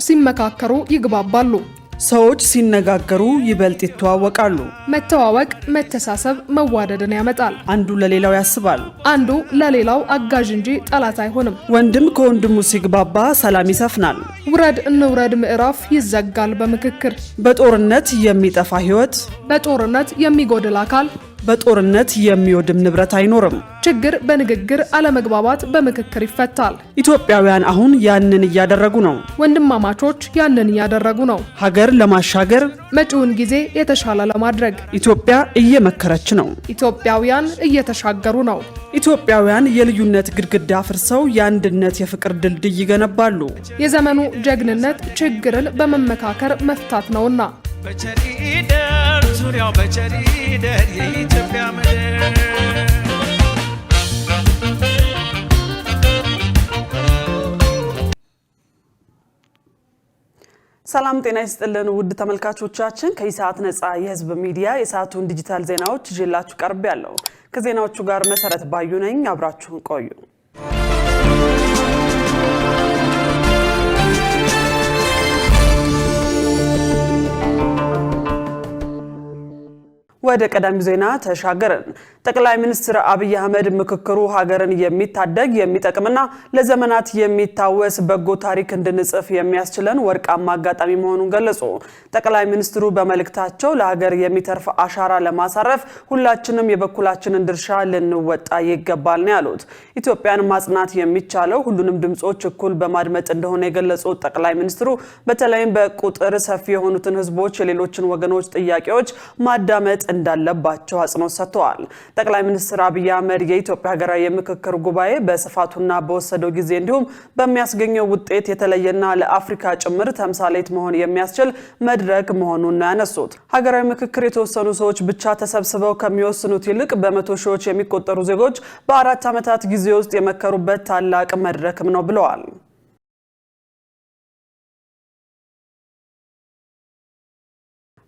ሲመካከሩ ይግባባሉ። ሰዎች ሲነጋገሩ ይበልጥ ይተዋወቃሉ። መተዋወቅ መተሳሰብ መዋደድን ያመጣል። አንዱ ለሌላው ያስባል። አንዱ ለሌላው አጋዥ እንጂ ጠላት አይሆንም። ወንድም ከወንድሙ ሲግባባ ሰላም ይሰፍናል። ውረድ እንውረድ ምዕራፍ ይዘጋል በምክክር። በጦርነት የሚጠፋ ሕይወት፣ በጦርነት የሚጎድል አካል፣ በጦርነት የሚወድም ንብረት አይኖርም። ችግር በንግግር አለመግባባት በምክክር ይፈታል። ኢትዮጵያውያን አሁን ያንን እያደረጉ ነው። ወንድማማቾች ያንን እያደረጉ ነው። ሀገር ለማሻገር መጪውን ጊዜ የተሻለ ለማድረግ ኢትዮጵያ እየመከረች ነው። ኢትዮጵያውያን እየተሻገሩ ነው። ኢትዮጵያውያን የልዩነት ግድግዳ አፍርሰው የአንድነት የፍቅር ድልድይ ይገነባሉ። የዘመኑ ጀግንነት ችግርን በመመካከር መፍታት ነውና በቸሪደር ዙሪያው በቸሪደር የኢትዮጵያ ምድር ሰላም ጤና ይስጥልን ውድ ተመልካቾቻችን ከኢሳት ነጻ የህዝብ ሚዲያ የሰዓቱን ዲጂታል ዜናዎች ይዤላችሁ ቀርቤያለሁ። ከዜናዎቹ ጋር መሰረት ባዩ ነኝ። አብራችሁን ቆዩ። ወደ ቀዳሚ ዜና ተሻገርን። ጠቅላይ ሚኒስትር አብይ አህመድ ምክክሩ ሀገርን የሚታደግ የሚጠቅምና ለዘመናት የሚታወስ በጎ ታሪክ እንድንጽፍ የሚያስችለን ወርቃማ አጋጣሚ መሆኑን ገለጹ። ጠቅላይ ሚኒስትሩ በመልእክታቸው ለሀገር የሚተርፍ አሻራ ለማሳረፍ ሁላችንም የበኩላችንን ድርሻ ልንወጣ ይገባል ነው ያሉት። ኢትዮጵያን ማጽናት የሚቻለው ሁሉንም ድምጾች እኩል በማድመጥ እንደሆነ የገለጹት ጠቅላይ ሚኒስትሩ በተለይም በቁጥር ሰፊ የሆኑትን ህዝቦች የሌሎችን ወገኖች ጥያቄዎች ማዳመጥ እንዳለባቸው አጽንኦት ሰጥተዋል። ጠቅላይ ሚኒስትር አብይ አህመድ የኢትዮጵያ ሀገራዊ የምክክር ጉባኤ በስፋቱና በወሰደው ጊዜ እንዲሁም በሚያስገኘው ውጤት የተለየና ለአፍሪካ ጭምር ተምሳሌት መሆን የሚያስችል መድረክ መሆኑን ያነሱት ሀገራዊ ምክክር የተወሰኑ ሰዎች ብቻ ተሰብስበው ከሚወስኑት ይልቅ በመቶ ሺዎች የሚቆጠሩ ዜጎች በ4 ዓመታት ጊዜ ውስጥ የመከሩበት ታላቅ መድረክም ነው ብለዋል።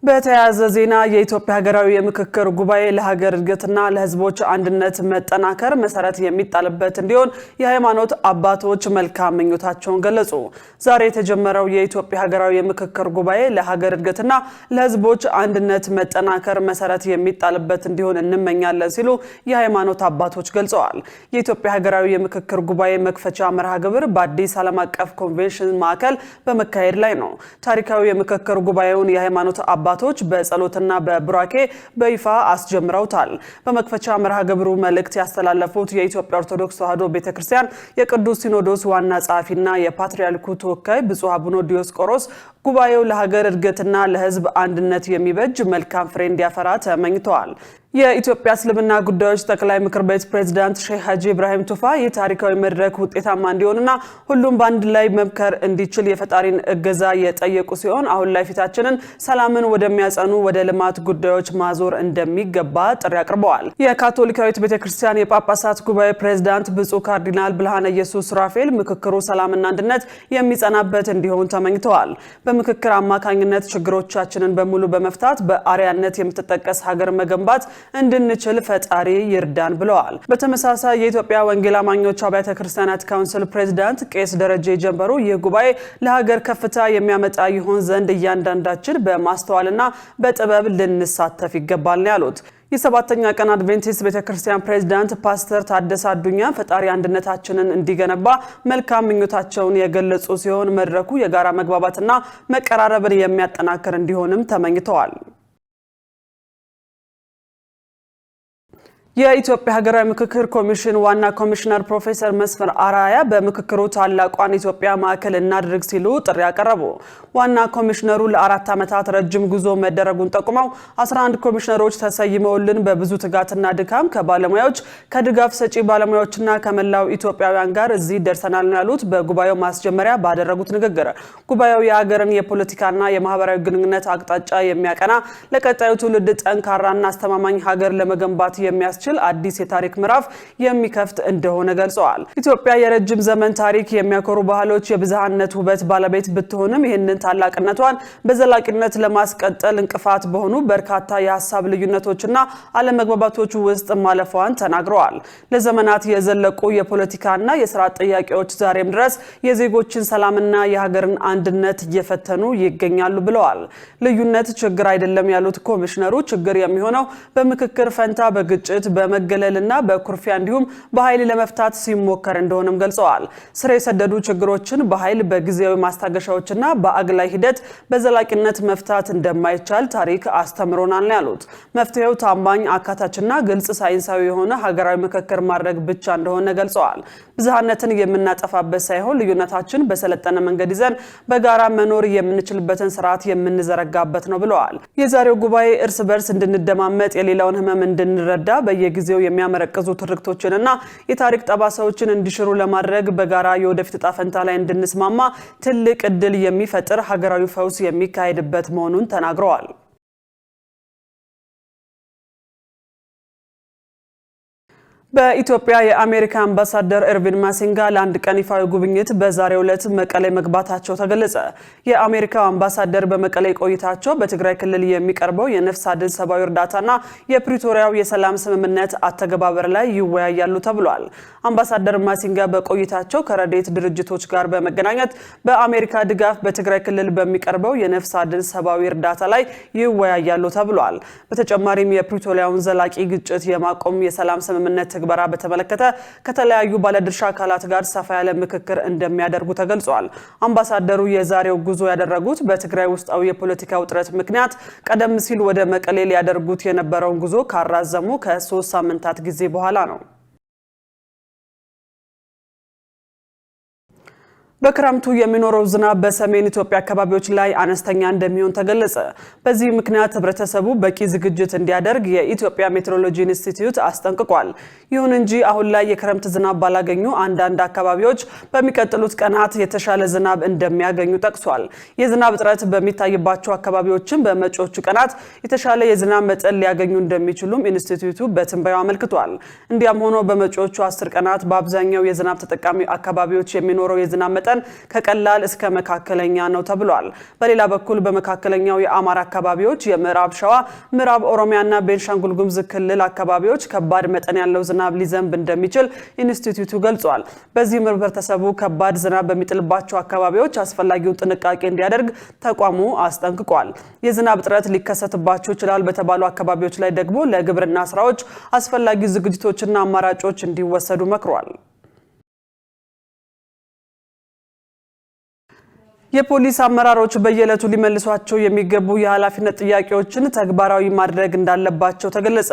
በተያያዘ ዜና የኢትዮጵያ ሀገራዊ የምክክር ጉባኤ ለሀገር እድገትና ለህዝቦች አንድነት መጠናከር መሰረት የሚጣልበት እንዲሆን የሃይማኖት አባቶች መልካም ምኞታቸውን ገለጹ። ዛሬ የተጀመረው የኢትዮጵያ ሀገራዊ የምክክር ጉባኤ ለሀገር እድገትና ለህዝቦች አንድነት መጠናከር መሰረት የሚጣልበት እንዲሆን እንመኛለን ሲሉ የሃይማኖት አባቶች ገልጸዋል። የኢትዮጵያ ሀገራዊ የምክክር ጉባኤ መክፈቻ መርሃ ግብር በአዲስ ዓለም አቀፍ ኮንቬንሽን ማዕከል በመካሄድ ላይ ነው። ታሪካዊ የምክክር ጉባኤውን የሃይማኖት አባቶች በጸሎትና በቡራኬ በይፋ አስጀምረውታል። በመክፈቻ መርሃ ግብሩ መልእክት ያስተላለፉት የኢትዮጵያ ኦርቶዶክስ ተዋሕዶ ቤተክርስቲያን የቅዱስ ሲኖዶስ ዋና ጸሐፊና የፓትርያርኩ ተወካይ ብፁዕ አቡነ ዲዮስቆሮስ ጉባኤው ለሀገር እድገትና ለህዝብ አንድነት የሚበጅ መልካም ፍሬ እንዲያፈራ ተመኝተዋል። የኢትዮጵያ እስልምና ጉዳዮች ጠቅላይ ምክር ቤት ፕሬዝዳንት ሼህ ሀጂ ኢብራሂም ቱፋ የታሪካዊ መድረክ ውጤታማ እንዲሆንና ሁሉም በአንድ ላይ መምከር እንዲችል የፈጣሪን እገዛ የጠየቁ ሲሆን አሁን ላይ ፊታችንን ሰላምን ወደሚያጸኑ ወደ ልማት ጉዳዮች ማዞር እንደሚገባ ጥሪ አቅርበዋል። የካቶሊካዊት ቤተክርስቲያን የጳጳሳት ጉባኤ ፕሬዝዳንት ብፁዕ ካርዲናል ብርሃነ ኢየሱስ ራፋኤል ምክክሩ ሰላምና አንድነት የሚጸናበት እንዲሆን ተመኝተዋል። በምክክር አማካኝነት ችግሮቻችንን በሙሉ በመፍታት በአርአያነት የምትጠቀስ ሀገር መገንባት እንድንችል ፈጣሪ ይርዳን ብለዋል። በተመሳሳይ የኢትዮጵያ ወንጌል አማኞች አብያተ ክርስቲያናት ካውንስል ፕሬዝዳንት ቄስ ደረጀ ጀንበሩ ይህ ጉባኤ ለሀገር ከፍታ የሚያመጣ ይሆን ዘንድ እያንዳንዳችን በማስተዋልና በጥበብ ልንሳተፍ ይገባል ነው ያሉት። የሰባተኛ ቀን አድቬንቲስት ቤተክርስቲያን ፕሬዝዳንት ፓስተር ታደሰ አዱኛ ፈጣሪ አንድነታችንን እንዲገነባ መልካም ምኞታቸውን የገለጹ ሲሆን መድረኩ የጋራ መግባባትና መቀራረብን የሚያጠናክር እንዲሆንም ተመኝተዋል። የኢትዮጵያ ሀገራዊ ምክክር ኮሚሽን ዋና ኮሚሽነር ፕሮፌሰር መስፍን አራያ በምክክሩ ታላቋን ኢትዮጵያ ማዕከል እናድርግ ሲሉ ጥሪ ያቀረቡ። ዋና ኮሚሽነሩ ለ4 ዓመታት ረጅም ጉዞ መደረጉን ጠቁመው 11 ኮሚሽነሮች ተሰይመውልን በብዙ ትጋትና ድካም ከባለሙያዎች ከድጋፍ ሰጪ ባለሙያዎችና ከመላው ኢትዮጵያውያን ጋር እዚህ ደርሰናል ያሉት በጉባኤው ማስጀመሪያ ባደረጉት ንግግር ጉባኤው የሀገርን የፖለቲካና የማህበራዊ ግንኙነት አቅጣጫ የሚያቀና ለቀጣዩ ትውልድ ጠንካራና አስተማማኝ ሀገር ለመገንባት የሚያስ የሚያስችል አዲስ የታሪክ ምዕራፍ የሚከፍት እንደሆነ ገልጸዋል። ኢትዮጵያ የረጅም ዘመን ታሪክ የሚያኮሩ ባህሎች የብዝሃነት ውበት ባለቤት ብትሆንም ይህንን ታላቅነቷን በዘላቂነት ለማስቀጠል እንቅፋት በሆኑ በርካታ የሐሳብ ልዩነቶችና አለመግባባቶች ውስጥ ማለፏን ተናግረዋል። ለዘመናት የዘለቁ የፖለቲካና የሥራ ጥያቄዎች ዛሬም ድረስ የዜጎችን ሰላምና የሀገርን አንድነት እየፈተኑ ይገኛሉ ብለዋል። ልዩነት ችግር አይደለም ያሉት ኮሚሽነሩ ችግር የሚሆነው በምክክር ፈንታ በግጭት በመገለልና በኩርፊያ እንዲሁም በኃይል ለመፍታት ሲሞከር እንደሆነም ገልጸዋል። ስር የሰደዱ ችግሮችን በኃይል በጊዜያዊ ማስታገሻዎችና በአግላይ ሂደት በዘላቂነት መፍታት እንደማይቻል ታሪክ አስተምሮናል ያሉት መፍትሄው ታማኝ አካታችና ግልጽ ሳይንሳዊ የሆነ ሀገራዊ ምክክር ማድረግ ብቻ እንደሆነ ገልጸዋል። ብዝሃነትን የምናጠፋበት ሳይሆን ልዩነታችን በሰለጠነ መንገድ ይዘን በጋራ መኖር የምንችልበትን ስርዓት የምንዘረጋበት ነው ብለዋል። የዛሬው ጉባኤ እርስ በርስ እንድንደማመጥ የሌላውን ህመም እንድንረዳ በየጊዜው የሚያመረቅዙ ትርክቶችንና የታሪክ ጠባሳዎችን እንዲሽሩ ለማድረግ በጋራ የወደፊት ዕጣ ፈንታ ላይ እንድንስማማ ትልቅ እድል የሚፈጥር ሀገራዊ ፈውስ የሚካሄድበት መሆኑን ተናግረዋል። በኢትዮጵያ የአሜሪካ አምባሳደር ኤርቪን ማሲንጋ ለአንድ ቀን ይፋዊ ጉብኝት በዛሬው ዕለት መቀሌ መግባታቸው ተገለጸ። የአሜሪካው አምባሳደር በመቀሌ ቆይታቸው በትግራይ ክልል የሚቀርበው የነፍስ አድን ሰብአዊ እርዳታና የፕሪቶሪያው የሰላም ስምምነት አተገባበር ላይ ይወያያሉ ተብሏል። አምባሳደር ማሲንጋ በቆይታቸው ከረድኤት ድርጅቶች ጋር በመገናኘት በአሜሪካ ድጋፍ በትግራይ ክልል በሚቀርበው የነፍስ አድን ሰብአዊ እርዳታ ላይ ይወያያሉ ተብሏል። በተጨማሪም የፕሪቶሪያውን ዘላቂ ግጭት የማቆም የሰላም ስምምነት በራ በተመለከተ ከተለያዩ ባለድርሻ አካላት ጋር ሰፋ ያለ ምክክር እንደሚያደርጉ ተገልጿል። አምባሳደሩ የዛሬው ጉዞ ያደረጉት በትግራይ ውስጣዊ የፖለቲካ ውጥረት ምክንያት ቀደም ሲል ወደ መቀሌ ሊያደርጉት የነበረውን ጉዞ ካራዘሙ ከ3 ሳምንታት ጊዜ በኋላ ነው። በክረምቱ የሚኖረው ዝናብ በሰሜን ኢትዮጵያ አካባቢዎች ላይ አነስተኛ እንደሚሆን ተገለጸ። በዚህ ምክንያት ህብረተሰቡ በቂ ዝግጅት እንዲያደርግ የኢትዮጵያ ሜትሮሎጂ ኢንስቲትዩት አስጠንቅቋል። ይሁን እንጂ አሁን ላይ የክረምት ዝናብ ባላገኙ አንዳንድ አካባቢዎች በሚቀጥሉት ቀናት የተሻለ ዝናብ እንደሚያገኙ ጠቅሷል። የዝናብ እጥረት በሚታይባቸው አካባቢዎችም በመጪዎቹ ቀናት የተሻለ የዝናብ መጠን ሊያገኙ እንደሚችሉም ኢንስቲትዩቱ በትንበያው አመልክቷል። እንዲያም ሆኖ በመጪዎቹ 10 ቀናት በአብዛኛው የዝናብ ተጠቃሚ አካባቢዎች የሚኖረው የዝናብ መጠን ከቀላል እስከ መካከለኛ ነው ተብሏል። በሌላ በኩል በመካከለኛው የአማራ አካባቢዎች፣ የምዕራብ ሸዋ፣ ምዕራብ ኦሮሚያና ቤንሻንጉል ጉሙዝ ክልል አካባቢዎች ከባድ መጠን ያለው ዝናብ ሊዘንብ እንደሚችል ኢንስቲትዩቱ ገልጿል። በዚህም ህብረተሰቡ ከባድ ዝናብ በሚጥልባቸው አካባቢዎች አስፈላጊውን ጥንቃቄ እንዲያደርግ ተቋሙ አስጠንቅቋል። የዝናብ እጥረት ሊከሰትባቸው ይችላል በተባሉ አካባቢዎች ላይ ደግሞ ለግብርና ስራዎች አስፈላጊ ዝግጅቶችና አማራጮች እንዲወሰዱ መክሯል። የፖሊስ አመራሮች በየዕለቱ ሊመልሷቸው የሚገቡ የኃላፊነት ጥያቄዎችን ተግባራዊ ማድረግ እንዳለባቸው ተገለጸ።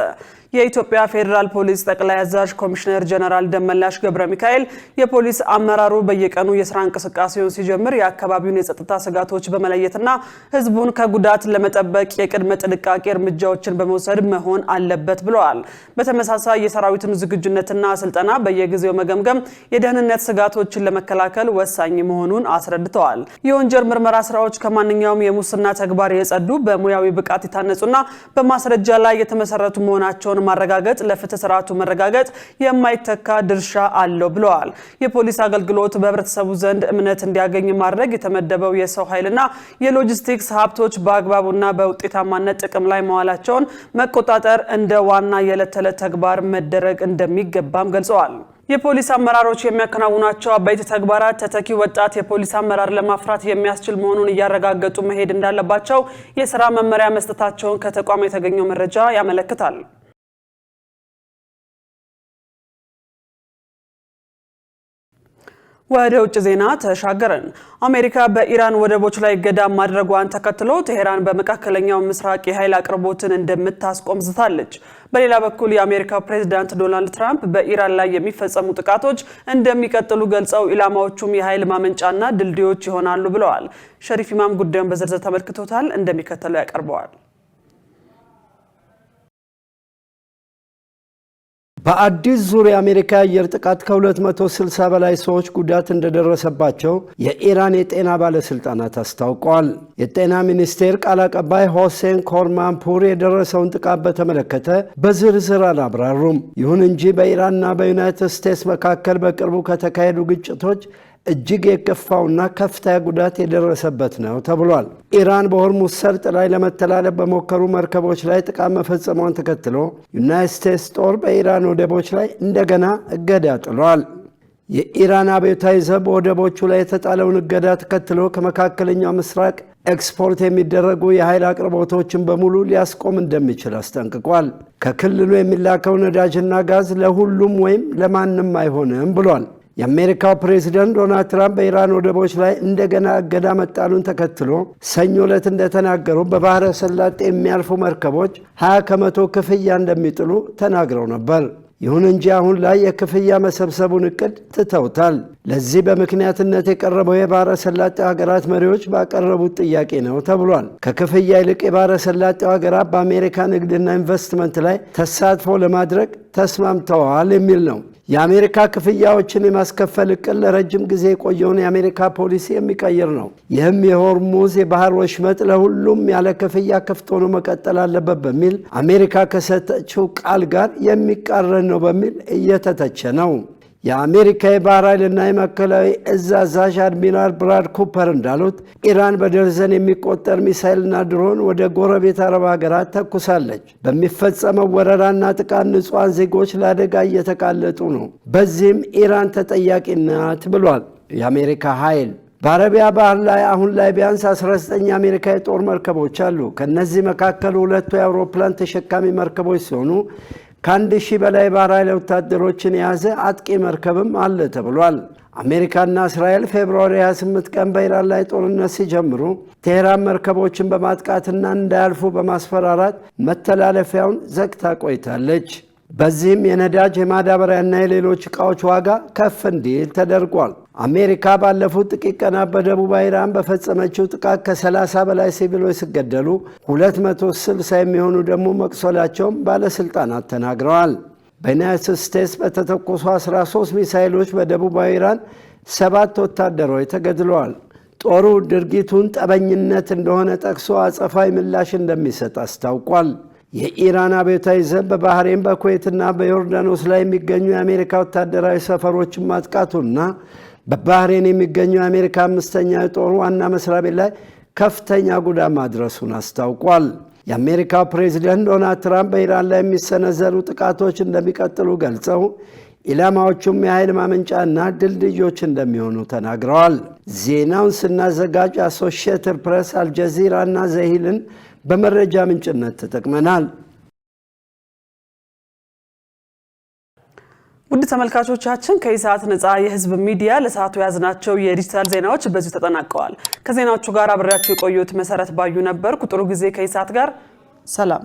የኢትዮጵያ ፌዴራል ፖሊስ ጠቅላይ አዛዥ ኮሚሽነር ጀነራል ደመላሽ ገብረ ሚካኤል የፖሊስ አመራሩ በየቀኑ የሥራ እንቅስቃሴውን ሲጀምር የአካባቢውን የጸጥታ ስጋቶች በመለየትና ህዝቡን ከጉዳት ለመጠበቅ የቅድመ ጥንቃቄ እርምጃዎችን በመውሰድ መሆን አለበት ብለዋል። በተመሳሳይ የሰራዊቱን ዝግጁነትና ስልጠና በየጊዜው መገምገም የደህንነት ስጋቶችን ለመከላከል ወሳኝ መሆኑን አስረድተዋል። የወንጀል ምርመራ ስራዎች ከማንኛውም የሙስና ተግባር የጸዱ በሙያዊ ብቃት የታነጹና በማስረጃ ላይ የተመሰረቱ መሆናቸውን ማረጋገጥ ለፍትህ ስርዓቱ መረጋገጥ የማይተካ ድርሻ አለው ብለዋል። የፖሊስ አገልግሎት በህብረተሰቡ ዘንድ እምነት እንዲያገኝ ማድረግ የተመደበው የሰው ኃይልና የሎጂስቲክስ ሀብቶች በአግባቡና በውጤታማነት ጥቅም ላይ መዋላቸውን መቆጣጠር እንደ ዋና የዕለት ተዕለት ተግባር መደረግ እንደሚገባም ገልጸዋል። የፖሊስ አመራሮች የሚያከናውናቸው አበይት ተግባራት ተተኪ ወጣት የፖሊስ አመራር ለማፍራት የሚያስችል መሆኑን እያረጋገጡ መሄድ እንዳለባቸው የሥራ መመሪያ መስጠታቸውን ከተቋም የተገኘው መረጃ ያመለክታል። ወደ ውጭ ዜና ተሻገረን። አሜሪካ በኢራን ወደቦች ላይ እገዳ ማድረጓን ተከትሎ ቴሄራን በመካከለኛው ምስራቅ የኃይል አቅርቦትን እንደምታስቆም ዝታለች። በሌላ በኩል የአሜሪካው ፕሬዝዳንት ዶናልድ ትራምፕ በኢራን ላይ የሚፈጸሙ ጥቃቶች እንደሚቀጥሉ ገልጸው ኢላማዎቹም የኃይል ማመንጫና ድልድዮች ይሆናሉ ብለዋል። ሸሪፍ ኢማም ጉዳዩን በዝርዝር ተመልክቶታል፣ እንደሚከተለው ያቀርበዋል። በአዲስ ዙር የአሜሪካ አየር ጥቃት ከ260 በላይ ሰዎች ጉዳት እንደደረሰባቸው የኢራን የጤና ባለስልጣናት አስታውቀዋል። የጤና ሚኒስቴር ቃል አቀባይ ሆሴን ኮርማንፑር የደረሰውን ጥቃት በተመለከተ በዝርዝር አላብራሩም። ይሁን እንጂ በኢራንና በዩናይትድ ስቴትስ መካከል በቅርቡ ከተካሄዱ ግጭቶች እጅግ የከፋውና ከፍተኛ ጉዳት የደረሰበት ነው ተብሏል። ኢራን በሆርሙዝ ሰርጥ ላይ ለመተላለፍ በሞከሩ መርከቦች ላይ ጥቃት መፈጸሟን ተከትሎ ዩናይትድ ስቴትስ ጦር በኢራን ወደቦች ላይ እንደገና እገዳ ጥሏል። የኢራን አብዮታዊ ዘብ በወደቦቹ ላይ የተጣለውን እገዳ ተከትሎ ከመካከለኛው ምስራቅ ኤክስፖርት የሚደረጉ የኃይል አቅርቦቶችን በሙሉ ሊያስቆም እንደሚችል አስጠንቅቋል። ከክልሉ የሚላከው ነዳጅና ጋዝ ለሁሉም ወይም ለማንም አይሆንም ብሏል። የአሜሪካው ፕሬዝዳንት ዶናልድ ትራምፕ በኢራን ወደቦች ላይ እንደገና እገዳ መጣሉን ተከትሎ ሰኞ ዕለት እንደተናገሩ በባህረ ሰላጤ የሚያልፉ መርከቦች 20 ከመቶ ክፍያ እንደሚጥሉ ተናግረው ነበር። ይሁን እንጂ አሁን ላይ የክፍያ መሰብሰቡን እቅድ ትተውታል። ለዚህ በምክንያትነት የቀረበው የባህረ ሰላጤው ሀገራት መሪዎች ባቀረቡት ጥያቄ ነው ተብሏል። ከክፍያ ይልቅ የባህረ ሰላጤው ሀገራት በአሜሪካ ንግድና ኢንቨስትመንት ላይ ተሳትፎ ለማድረግ ተስማምተዋል የሚል ነው። የአሜሪካ ክፍያዎችን የማስከፈል እቅድ ለረጅም ጊዜ የቆየውን የአሜሪካ ፖሊሲ የሚቀይር ነው። ይህም የሆርሙዝ የባህር ወሽመጥ ለሁሉም ያለ ክፍያ ክፍት ሆኖ መቀጠል አለበት በሚል አሜሪካ ከሰጠችው ቃል ጋር የሚቃረን ነው በሚል እየተተቸ ነው። የአሜሪካ የባህር ኃይልና የማዕከላዊ እዝ አዛዥ አድሚራል ብራድ ኩፐር እንዳሉት ኢራን በደርዘን የሚቆጠር ሚሳይልና ድሮን ወደ ጎረቤት አረብ ሀገራት ተኩሳለች። በሚፈጸመው ወረራና ጥቃት ንጹሐን ዜጎች ለአደጋ እየተጋለጡ ነው። በዚህም ኢራን ተጠያቂ ናት ብሏል። የአሜሪካ ኃይል በአረቢያ ባህር ላይ አሁን ላይ ቢያንስ 19 የአሜሪካ የጦር መርከቦች አሉ። ከነዚህ መካከል 2 የአውሮፕላን ተሸካሚ መርከቦች ሲሆኑ ከ1000 በላይ ባህር ኃይል ወታደሮችን የያዘ አጥቂ መርከብም አለ ተብሏል። አሜሪካና እስራኤል ፌብሩዋሪ 28 ቀን በኢራን ላይ ጦርነት ሲጀምሩ ቴህራን መርከቦችን በማጥቃትና እንዳያልፉ በማስፈራራት መተላለፊያውን ዘግታ ቆይታለች። በዚህም የነዳጅ የማዳበሪያና የሌሎች ዕቃዎች ዋጋ ከፍ እንዲል ተደርጓል። አሜሪካ ባለፉት ጥቂት ቀናት በደቡብ ኢራን በፈጸመችው ጥቃት ከ30 በላይ ሲቪሎች ሲገደሉ 260 የሚሆኑ ደግሞ መቁሰላቸውን ባለሥልጣናት ተናግረዋል። በዩናይትድ ስቴትስ በተተኮሱ 13 ሚሳይሎች በደቡባዊ ኢራን 7 ወታደሮች ተገድለዋል። ጦሩ ድርጊቱን ጠበኝነት እንደሆነ ጠቅሶ አጸፋዊ ምላሽ እንደሚሰጥ አስታውቋል። የኢራን አብዮታዊ ዘብ በባህሬን በኩዌትና በዮርዳኖስ ላይ የሚገኙ የአሜሪካ ወታደራዊ ሰፈሮችን ማጥቃቱና በባህሬን የሚገኙ የአሜሪካ 5ኛ የጦር ዋና መስሪያ ቤት ላይ ከፍተኛ ጉዳት ማድረሱን አስታውቋል። የአሜሪካው ፕሬዝዳንት ዶናልድ ትራምፕ በኢራን ላይ የሚሰነዘሩ ጥቃቶች እንደሚቀጥሉ ገልጸው ኢላማዎቹም የኃይል ማመንጫና ድልድዮች እንደሚሆኑ ተናግረዋል። ዜናውን ስናዘጋጅ አሶሺየትድ ፕሬስ፣ አልጀዚራ እና ዘሂልን በመረጃ ምንጭነት ተጠቅመናል። ውድ ተመልካቾቻችን ከኢሳት ነፃ የህዝብ ሚዲያ ለሰዓቱ ያዝናቸው የዲጂታል ዜናዎች በዚህ ተጠናቀዋል። ከዜናዎቹ ጋር አብሬያችሁ የቆየሁት መሰረት ባዩ ነበር። ጥሩ ጊዜ ከኢሳት ጋር ሰላም።